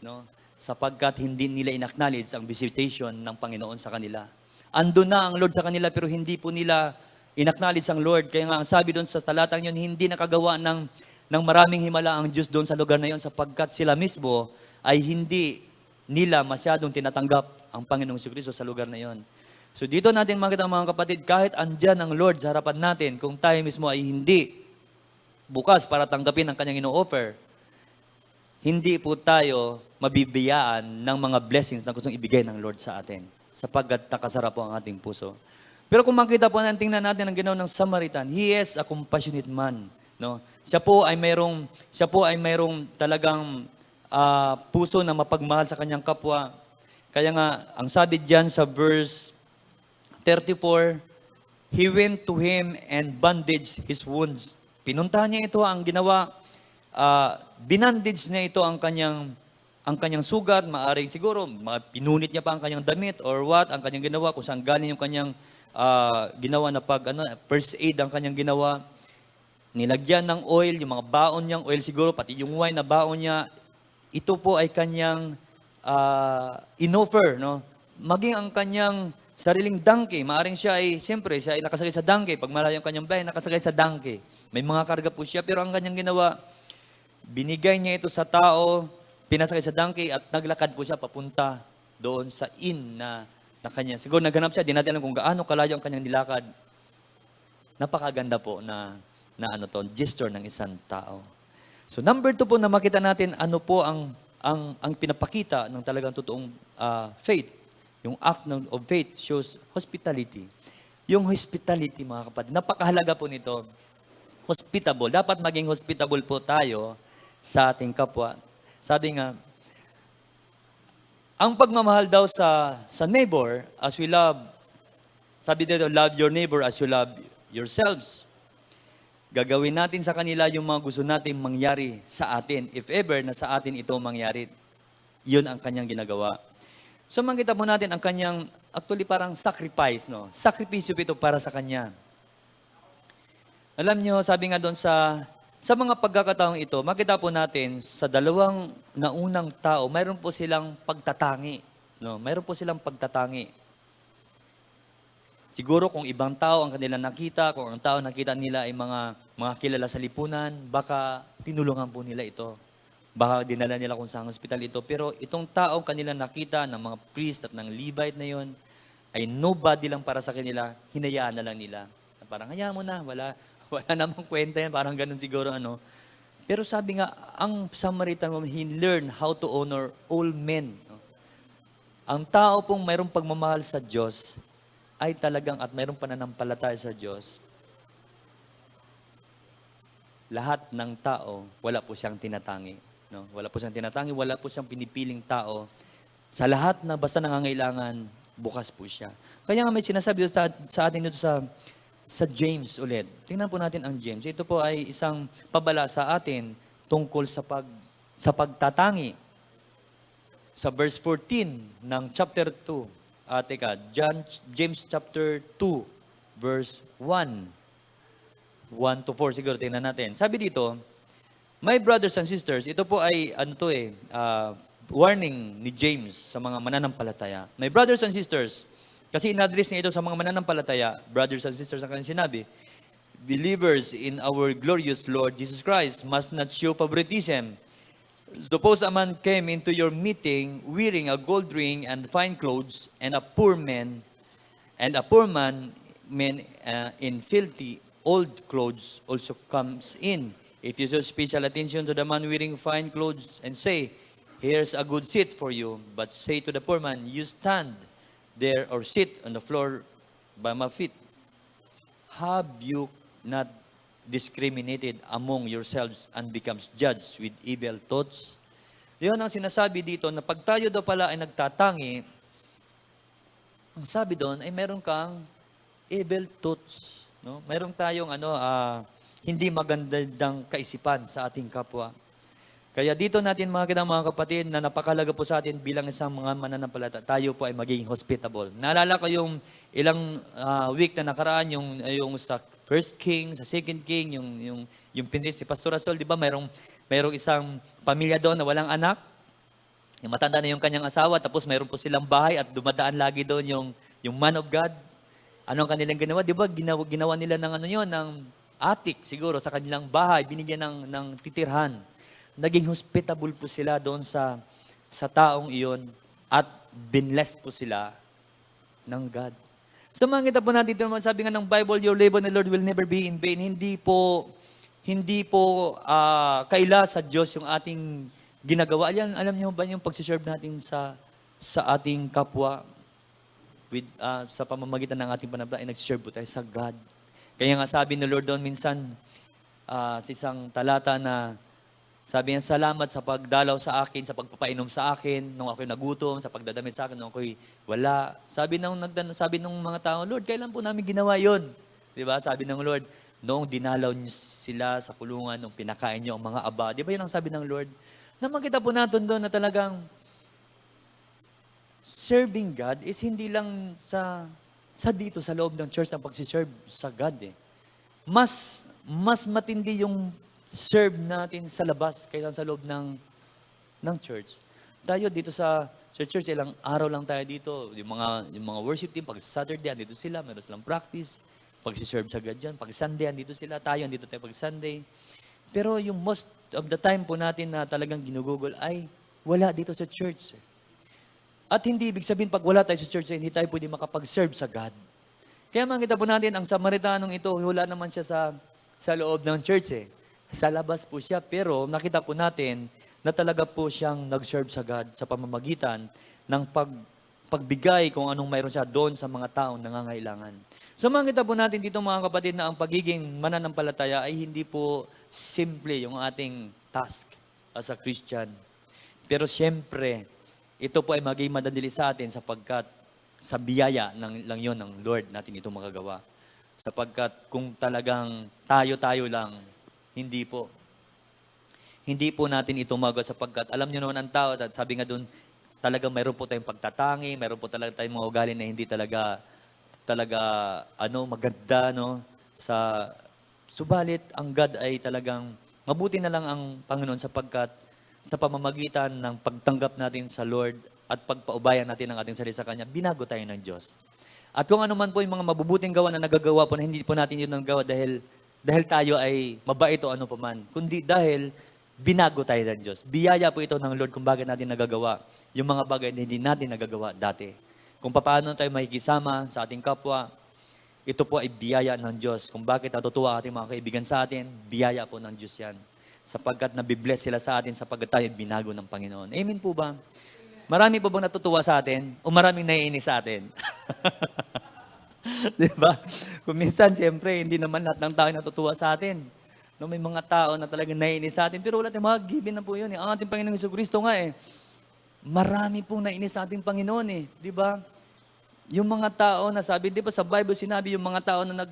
no? Sapagkat hindi nila inacknowledge ang visitation ng Panginoon sa kanila. Ando na ang Lord sa kanila pero hindi po nila inacknowledge ang Lord. Kaya nga ang sabi doon sa talatang yun, hindi nakagawa ng maraming himala ang Diyos doon sa lugar na yun sapagkat sila mismo ay hindi nila masyadong tinatanggap ang Panginoong Jesucristo sa lugar na yun. So dito natin makita mga kapatid, kahit andyan ang Lord sa harapan natin, kung tayo mismo ay hindi bukas para tanggapin ang kanyang ino-offer, hindi po tayo mabibiyaan ng mga blessings na gustong ibigay ng Lord sa atin sapagkat nakasarap po ang ating puso. Pero kung makita po natin, tingnan natin ang ginawa ng Samaritan, he is a compassionate man. No? Siya po ay mayroong talagang puso na mapagmahal sa kanyang kapwa. Kaya nga, ang sabi diyan sa verse 34, he went to him and bandaged his wounds. Pinuntahan niya ito, ang ginawa, binandage niya ito ang kanyang sugat, maaring siguro, pinunit niya pa ang kanyang damit or what, ang kanyang ginawa, kung saan galing yung kanyang ginawa na first aid ang kanyang ginawa. Nilagyan ng oil, yung mga baon niyang oil siguro, pati yung wine na baon niya, ito po ay kanyang inoffer, no? Maging ang kanyang sariling donkey, maaring siya ay, siyempre, siya ay nakasakay sa donkey. Pag malayo ang kanyang bahay, nakasakay sa donkey. May mga karga po siya, pero ang kanyang ginawa, binigay niya ito sa tao, pinasakay sa donkey at naglakad po siya papunta doon sa inn na kanya. Siguro naghanap siya, di natin alam kung gaano kalayo ang kanyang nilakad. Napakaganda po na gesture ng isang tao. So number 2 po na makita natin ano po ang pinapakita ng talagang totoong faith. Yung act of faith shows hospitality. Yung hospitality mga kapatid, napakahalaga po nito. Hospitable. Dapat maging hospitable po tayo sa ating kapwa. Sabi nga, ang pagmamahal daw sa neighbor as we love, sabi dito, love your neighbor as you love yourselves. Gagawin natin sa kanila yung mga gusto natin mangyari sa atin. If ever na sa atin ito mangyari, yun ang kanyang ginagawa. So makita po natin ang kanyang, actually parang sacrifice, no? Sakripisyo ito para sa kanya. Alam niyo, sabi nga doon sa mga pagkakataong ito, makita po natin sa dalawang naunang tao, mayroon po silang pagtatangi. No? Mayroon po silang pagtatangi. Siguro kung ibang tao ang kanila nakita, kung ang tao nakita nila ay mga kilala sa lipunan, baka tinulungan po nila ito. Baka dinala nila kung saan hospital ito. Pero itong tao kanila nakita ng mga priest at ng Levite na yon, ay nobody lang para sa kanila, hinayaan na lang nila. Parang hayaan mo na, wala namang kwenta yan, parang ganun siguro ano. Pero sabi nga, ang Samaritan woman, he learned how to honor all men. Ang tao pong mayroong pagmamahal sa Diyos, ay talagang at mayroong pananampalataya sa Diyos, lahat ng tao, wala po siyang tinatangi. No? Wala po siyang tinatangi, wala po siyang pinipiling tao. Sa lahat na basta nangangailangan, bukas po siya. Kaya nga may sinasabi sa atin dito sa James ulit. Tingnan po natin ang James. Ito po ay isang pabala sa atin tungkol sa pagtatangi. Sa verse 14 ng chapter 2. James chapter 2, verse 1. 1 to 4 siguro, tingnan natin. Sabi dito, my brothers and sisters, ito po ay warning ni James sa mga mananampalataya. My brothers and sisters, kasi in-address niya ito sa mga mananampalataya, brothers and sisters, ang kanyang sinabi, believers in our glorious Lord Jesus Christ must not show favoritism. Suppose a man came into your meeting wearing a gold ring and fine clothes, and a poor man in filthy old clothes also comes in. If you show special attention to the man wearing fine clothes and say, here's a good seat for you, but say to the poor man, you stand there or sit on the floor by my feet. Have you not discriminated among yourselves and becomes judged with evil thoughts? Yun ang sinasabi dito na pag tayo daw pala ay nagtatangi, ang sabi doon ay meron kang evil thoughts. No? Meron tayong hindi magandang kaisipan sa ating kapwa. Kaya dito natin makikita mga kapatid na napakalaga po sa atin bilang isang mga mananampalataya, tayo po ay magiging hospitable. Naalala ko yung ilang week na nakaraan, yung sa First King, sa Second King, yung pinis ni Pastor Asol, di ba mayroong isang pamilya doon na walang anak. Yung matanda na yung kanyang asawa, tapos mayroon po silang bahay at dumadaan lagi doon yung man of God, ano ang kanilang ginawa? Di ba, ginawa nila ng ano yun, ng attic siguro sa kanilang bahay, binigyan ng titirhan. Naging hospitable po sila doon sa taong iyon at binless po sila ng God. So makikita po natin dito naman, sabi nga ng Bible, your labor in the Lord will never be in vain. Hindi po kaila sa Diyos yung ating ginagawa. Alam niyo ba yung pagsiserve natin sa ating kapwa sa pamamagitan ng ating pananampalataya, ay nagsiserve po tayo sa God. Kaya nga sabi ni Lord doon minsan sa isang talata na sabi niya, salamat sa pagdalaw sa akin, sa pagpapainom sa akin, nung ako'y nagutom, sa pagdadamit sa akin, nung ako'y wala. Sabi ng mga tao, Lord, kailan po namin ginawa yon? Di ba? Sabi ng Lord, noong dinalaw niyo sila sa kulungan, nung pinakain niyo ang mga aba. Di ba yun ang sabi ng Lord? Na makita po natin doon na talagang serving God is hindi lang sa dito, sa loob ng church ang pagsiserve sa God eh. Mas matindi yung serve natin sa labas kaysa sa loob ng church. Tayo dito sa church, ilang araw lang tayo dito. Yung mga worship team, pag Saturday, andito sila, meron silang practice. Pag si-serve sa God dyan, pag Sunday, andito sila. Tayo, andito tayo pag Sunday. Pero yung most of the time po natin na talagang ginugugol ay wala dito sa church. At hindi ibig sabihin pag wala tayo sa church, hindi tayo pwede makapag-serve sa God. Kaya makita po natin, ang Samaritanong ito, wala naman siya sa loob ng church eh. Sa labas po siya, pero nakita po natin na talaga po siyang nag-serve sa God sa pamamagitan ng pagbigay kung anong mayroon siya doon sa mga taong nangangailangan. So makita po natin dito mga kapatid na ang pagiging mananampalataya ay hindi po simple yung ating task as a Christian. Pero siyempre, ito po ay maging madadali sa atin sapagkat sa biyaya lang yon ng Lord natin ito magagawa. Sapagkat kung talagang tayo-tayo lang, hindi po. Hindi po natin ito magawa sapagkat alam niyo naman ang tao, at sabi nga doon, talagang mayroon po tayong pagtatangi, mayroon po talaga tayong mga ugali na hindi talaga maganda, no? Subalit, ang God ay talagang, mabuti na lang ang Panginoon sapagkat sa pamamagitan ng pagtanggap natin sa Lord at pagpaubayan natin ang ating sarili sa Kanya, binago tayo ng Diyos. At kung ano man po yung mga mabubuting gawa na nagagawa po na hindi po natin yun nagawa dahil tayo ay mabait o ano pa man, kundi dahil binago tayo ng Diyos. Biyaya po ito ng Lord kung bakit natin nagagawa yung mga bagay na hindi natin nagagawa dati. Kung paano tayo makikisama sa ating kapwa, ito po ay biyaya ng Diyos. Kung bakit natutuwa ating mga kaibigan sa atin, biyaya po ng Diyos yan. Sapagkat nabibless sila sa atin sapagkat tayo binago ng Panginoon. Amen po ba? Marami po bang natutuwa sa atin o maraming naiinis sa atin? Di ba? Kung minsan, siyempre, hindi naman lahat ng tao natutuwa sa atin. No, may mga tao na talagang naiinis sa atin, pero wala tayong mga given na po yun. Ang ating Panginoong Jesucristo nga marami pong naiinis sa ating Panginoon Di ba? Yung mga tao na sabi, di ba sa Bible sinabi, yung mga tao na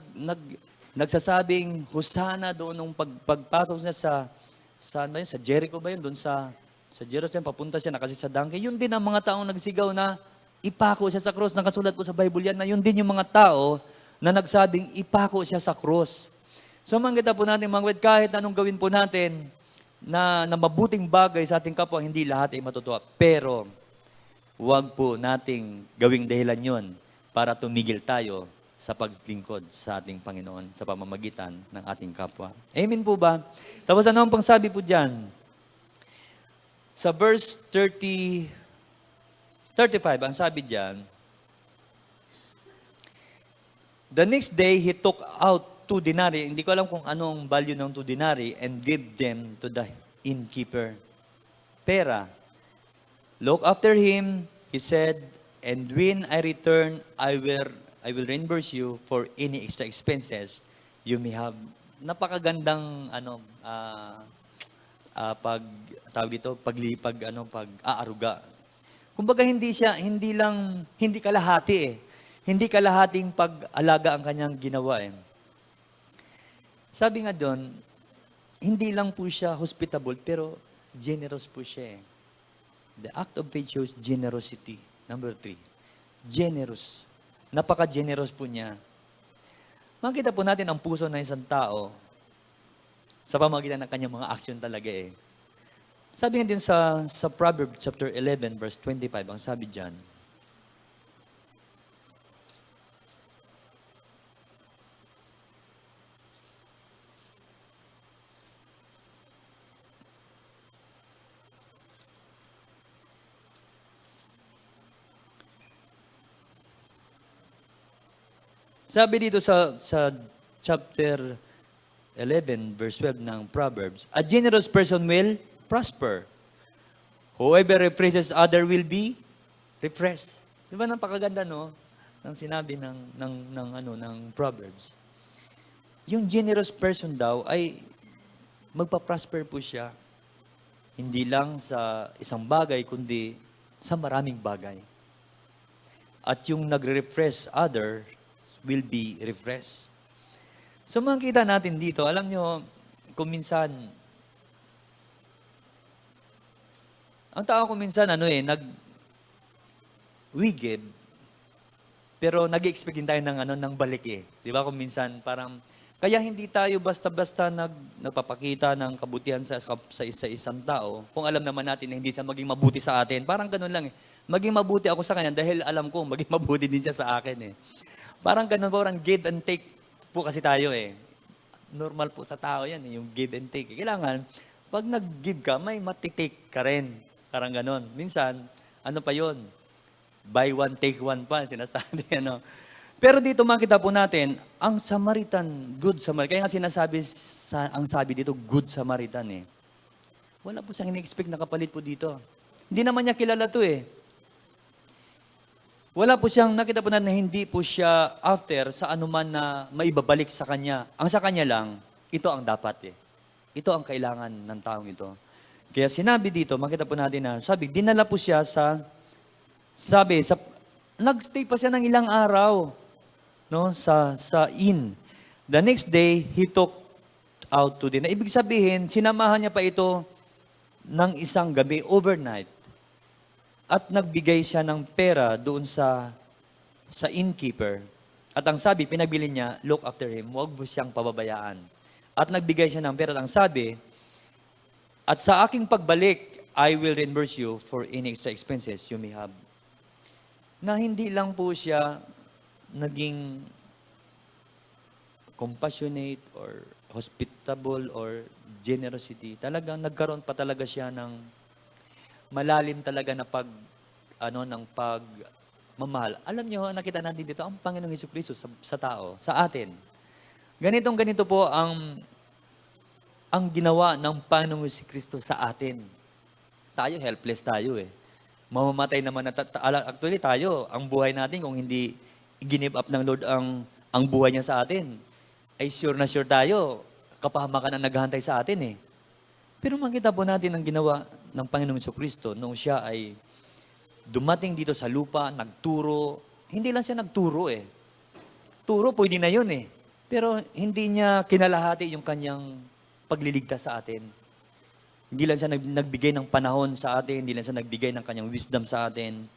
nagsasabing Hosana doon nung pagpasok niya sa Jericho ba yun? Doon sa Jerusalem, papunta siya, nakasit sa donkey. Yun din ang mga taong nagsigaw na ipako siya sa cross. Nakasulat po sa Bible yan na yun din yung mga tao na nagsabing ipako siya sa cross. So makikita po natin, mga kapatid, kahit anong gawin po natin na mabuting bagay sa ating kapwa, hindi lahat ay matutuwa. Pero, huwag po nating gawing dahilan yon para tumigil tayo sa paglingkod sa ating Panginoon sa pamamagitan ng ating kapwa. Amen po ba? Tapos ano ang pangsabi po dyan? Sa verse 35, ang sabi dyan, the next day, he took out 2 denarii. Hindi ko alam kung anong value ng 2 denarii and gave them to the innkeeper. Pera. Look after him, he said, and when I return, I will reimburse you for any extra expenses you may have. Napakagandang pag-aaruga. Kumbaga hindi kalahati Hindi kalahating pag-alaga ang kanyang ginawa Sabi nga doon, hindi lang po siya hospitable, pero generous po siya The act of faith shows generosity. Number 3, generous. Napaka-generous po niya. Makita po natin ang puso ng isang tao sa pamamagitan ng kanyang mga aksyon talaga Sabi nga din sa Proverbs chapter 11, verse 25, ang sabi dyan, Sabi dito sa chapter 11, verse 12 ng Proverbs, a generous person will prosper. Whoever refreshes other will be refreshed. Di ba napakaganda, no? Ng sinabi ng Proverbs. Yung generous person daw ay magpa-prosper po siya. Hindi lang sa isang bagay, kundi sa maraming bagay. At yung nagre-refresh other will be refreshed. So makikita natin dito, alam nyo, kung minsan, ang tao kung minsan, we give, pero nag-expect din tayo ng balik eh. Di ba? Kung minsan, parang, kaya hindi tayo basta-basta nagpapakita ng kabutihan sa isang tao, kung alam naman natin na hindi siya maging mabuti sa atin. Parang ganun lang eh. Maging mabuti ako sa kanya dahil alam ko, maging mabuti din siya sa akin eh. Parang ganun, parang give and take po kasi tayo eh. Normal po sa tao yan eh, yung give and take. Kailangan, pag nag-give ka, may matitake ka rin. Parang ganun. Minsan, ano pa yon? Buy one, take one pa, sinasabi. Pero dito makita po natin, ang Samaritan, good Samaritan. Kaya nga sinasabi, ang sabi dito, good Samaritan eh. Wala po siyang ini-expect na kapalit po dito. Hindi naman niya kilala to eh. Wala po siyang, nakita po natin na hindi po siya after sa anuman na maibabalik sa kanya. Ang sa kanya lang, ito ang dapat eh. Ito ang kailangan ng taong ito. Kaya sinabi dito, makita po natin na, dinala po siya nagstay pa siya ng ilang araw, no, sa inn. The next day, he took out to dinner. Ibig sabihin, sinamahan niya pa ito ng isang gabi, overnight. At nagbigay siya ng pera doon sa innkeeper. At ang sabi, pinagbili niya, look after him, huwag mo siyang pababayaan. At nagbigay siya ng pera. At ang sabi, at sa aking pagbalik, I will reimburse you for any extra expenses you may have. Na hindi lang po siya naging compassionate or hospitable or generosity. Talagang nagkaroon pa talaga siya ng malalim talaga na pagmamahal. Alam niyo, nakita natin dito, ang Panginoong Jesucristo sa tao, sa atin. Ganito po ang ginawa ng Panginoong Jesucristo sa atin. Tayo, helpless tayo eh. Mamamatay naman actually tayo, ang buhay natin kung hindi give up ng Lord ang buhay niya sa atin, ay sure na sure tayo, kapahamakan ang naghahantay sa atin eh. Pero makita po natin ang ginawa ng Panginoong Jesucristo nung siya ay dumating dito sa lupa, nagturo. Hindi lang siya nagturo eh. Turo, pwede na yun eh. Pero hindi niya kinalahati yung kanyang pagliligtas sa atin. Hindi lang siya nagbigay ng panahon sa atin, hindi lang siya nagbigay ng kanyang wisdom sa atin.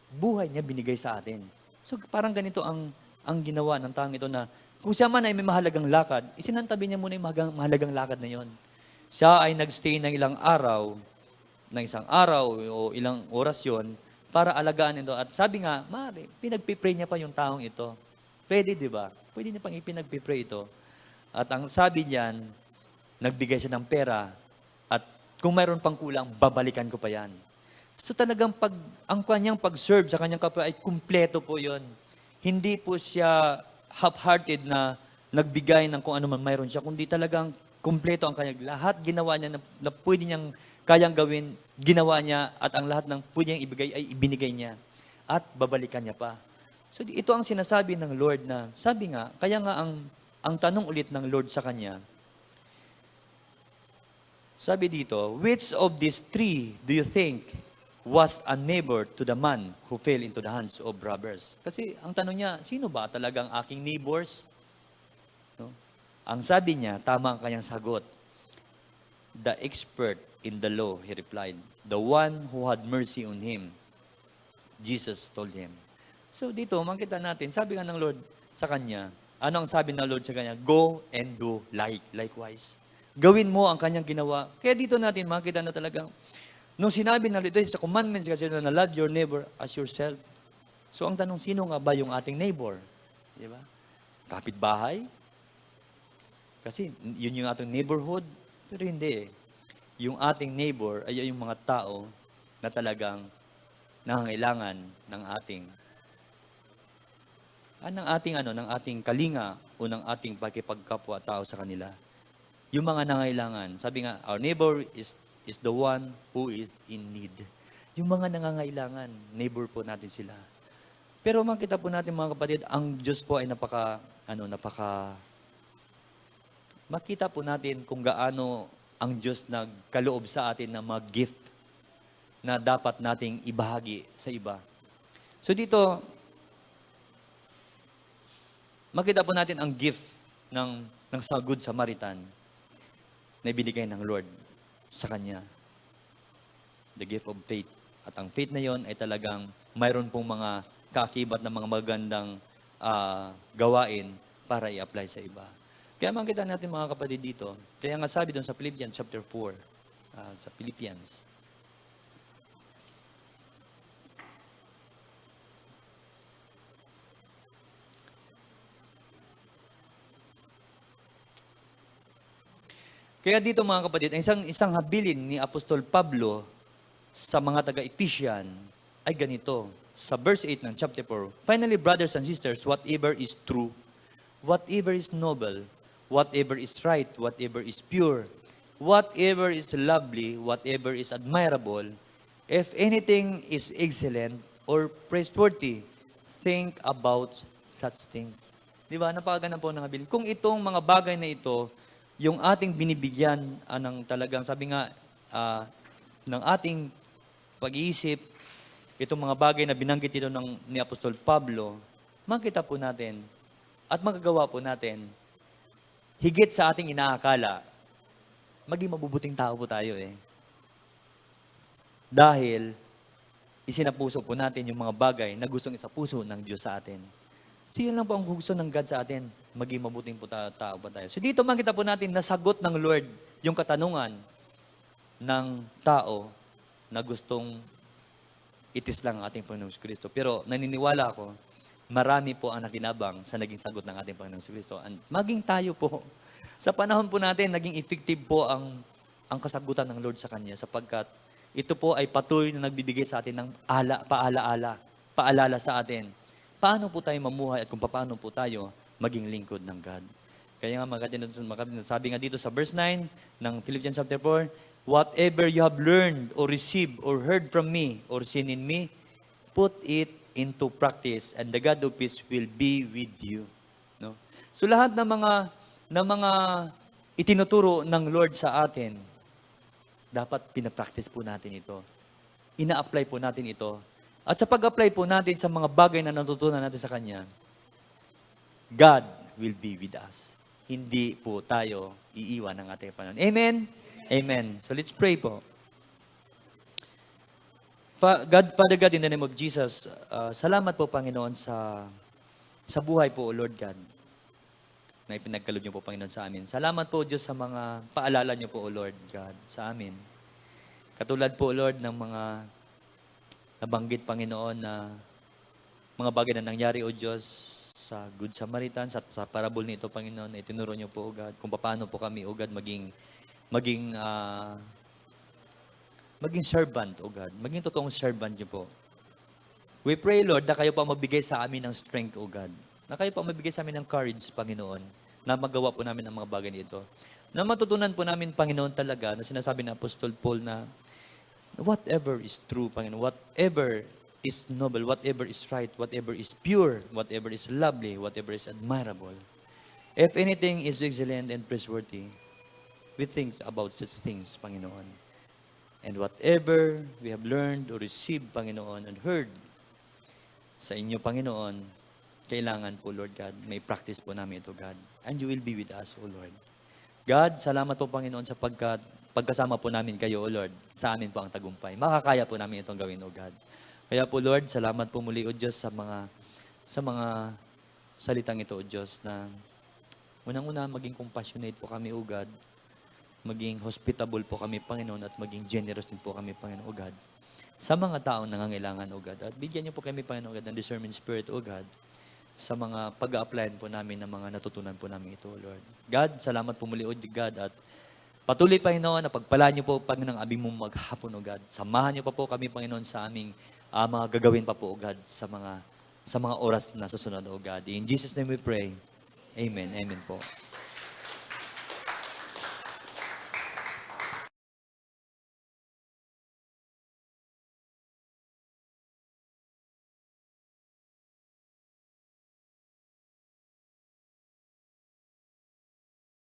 Buhay niya binigay sa atin. So parang ganito ang ginawa ng taong ito na kung siya man ay may mahalagang lakad, isinantabi niya muna yung mahalagang lakad na yon. Siya ay nagstay ng isang araw o ilang orasyon para alagaan ito. At sabi nga, pinagpipray niya pa yung taong ito. Pwede, di ba? Pwede niya pang ipinagpipray ito. At ang sabi niyan, nagbigay siya ng pera at kung mayroon pang kulang, babalikan ko pa yan. So talagang ang kanyang pag-serve sa kanyang kapwa ay kumpleto po yon. Hindi po siya half-hearted na nagbigay ng kung ano man mayroon siya, kundi talagang kumpleto ang kanyang lahat ginawa niya na pwede niyang kayang gawin, ginawa niya at ang lahat ng pwede niyang ibigay ay ibinigay niya at babalikan niya pa. So ito ang sinasabi ng Lord na, sabi nga, kaya nga ang tanong ulit ng Lord sa kanya, sabi dito, which of these three do you think was a neighbor to the man who fell into the hands of robbers? Kasi ang tanong niya, sino ba talagang aking neighbors? No? Ang sabi niya, tama ang kanyang sagot. The expert in the law, he replied. The one who had mercy on him. Jesus told him. So dito, makita natin, sabi nga ng Lord sa kanya, ano ang sabi ng Lord sa kanya? Go and do likewise. Gawin mo ang kanyang ginawa. Kaya dito natin makita na talagang, nung sinabi ng Lord, sa commandments kasi na love your neighbor as yourself. So ang tanong, sino nga ba yung ating neighbor? Di ba? Kapitbahay? Kasi yun yung ating neighborhood. Pero hindi eh. Yung ating neighbor ay yung mga tao na talagang nangangailangan ng ating ng ating kalinga o ng ating pakipagkapwa-tao sa kanila. Yung mga nangailangan. Sabi nga, our neighbor is the one who is in need. Yung mga nangangailangan, neighbor po natin sila. Pero makita po natin mga kapatid, ang Diyos po ay makita po natin kung gaano ang Diyos nagkaloob sa atin ng mga gift na dapat nating ibahagi sa iba. So dito, makita po natin ang gift ng Good Samaritan na ibinigay ng Lord sa kanya. The gift of faith. At ang faith na yon ay talagang mayroon pong mga kaakibat na mga magandang gawain para i-apply sa iba. Kaya makita natin mga kapatid dito, kaya nga sabi doon sa Philippians chapter 4, sa Philippians, kaya dito mga kapatid, isang habilin ni Apostol Pablo sa mga taga-Ephesian ay ganito. Sa verse 8 ng chapter 4, finally, brothers and sisters, whatever is true, whatever is noble, whatever is right, whatever is pure, whatever is lovely, whatever is admirable, if anything is excellent or praiseworthy, think about such things. Di ba? Napakaganda po ng habilin. Kung itong mga bagay na ito, yung ating binibigyan ng talagang, sabi nga, ng ating pag-iisip, itong mga bagay na binanggit dito ni Apostol Pablo, makita po natin at magagawa po natin, higit sa ating inaakala, maging mabubuting tao po tayo eh. Dahil, isinapuso po natin yung mga bagay na gustong isapuso ng Diyos sa atin. So yun lang po ang gusto ng God sa atin, maging mabuting po tao ba tayo. So dito makita po natin, nasagot ng Lord yung katanungan ng tao na gustong itis lang ang ating Panginoong Kristo. Pero naniniwala ako, marami po ang nakinabang sa naging sagot ng ating Panginoong Kristo. And maging tayo po, sa panahon po natin, naging effective po ang kasagutan ng Lord sa Kanya sapagkat ito po ay patuloy na nagbibigay sa atin ng paalala sa atin. Paano po tayo mamuhay at kung paano po tayo maging lingkod ng God. Kaya nga sabi nga dito sa verse 9 ng Philippians chapter 4, whatever you have learned or received or heard from me or seen in me, put it into practice and the God of peace will be with you. No? So lahat ng mga itinuturo ng Lord sa atin, dapat pinapractice po natin ito. Ina-apply po natin ito. At sa pag-apply po natin sa mga bagay na natutunan natin sa Kanya, God will be with us. Hindi po tayo iiwan ng ating Panginoon. Amen? Amen. So let's pray po. Father God, in the name of Jesus, salamat po, Panginoon, sa buhay po, O Lord God, na ipinagkaloob niyo po, Panginoon, sa amin. Salamat po, Diyos, sa mga paalala niyo po, O Lord God, sa amin. Katulad po, Lord, ng mga nabanggit, Panginoon, na mga bagay na nangyari, O Diyos, sa Good Samaritan, sa parable nito, Panginoon, itinuro niyo po, O God, kung paano po kami, O God, maging servant, O God. Maging totoong servant niyo po. We pray, Lord, na kayo pa mabigay sa amin ng strength, O God. Na kayo pa mabigay sa amin ng courage, Panginoon, na magawa po namin ang mga bagay nito. Na matutunan po namin, Panginoon, talaga, na sinasabi ng Apostol Paul na whatever is true, Panginoon, whatever is noble, whatever is right, whatever is pure, whatever is lovely, whatever is admirable, if anything is excellent and praiseworthy, we think about such things, Panginoon. And whatever we have learned or received, Panginoon, and heard sa inyo, Panginoon, kailangan po, Lord God, may practice po namin ito, God. And you will be with us, O Lord. God, salamat po, Panginoon, sa pagkasama po namin kayo, O Lord. Sa amin po ang tagumpay. Makakaya po namin itong gawin, O God. Kaya po, Lord, salamat po muli, O Diyos, sa mga salitang ito, O Diyos, na unang-una, maging compassionate po kami, O God. Maging hospitable po kami, Panginoon, at maging generous din po kami, Panginoon, O God, sa mga taong nangangailangan, O God. At bigyan niyo po kami, Panginoon, O God, ng discernment spirit, O God, sa mga pag-a-applyan po namin ng mga natutunan po namin ito, Lord. God, salamat po muli, O God, at patuloy, Panginoon, na pagpalaan niyo po, Panginoon, ang abing mong maghapon, O God. Samahan niyo pa po kami, Panginoon, sa aming mga gagawin pa po, O God, sa sa mga oras na susunod, O God. In Jesus' name we pray. Amen. Amen po.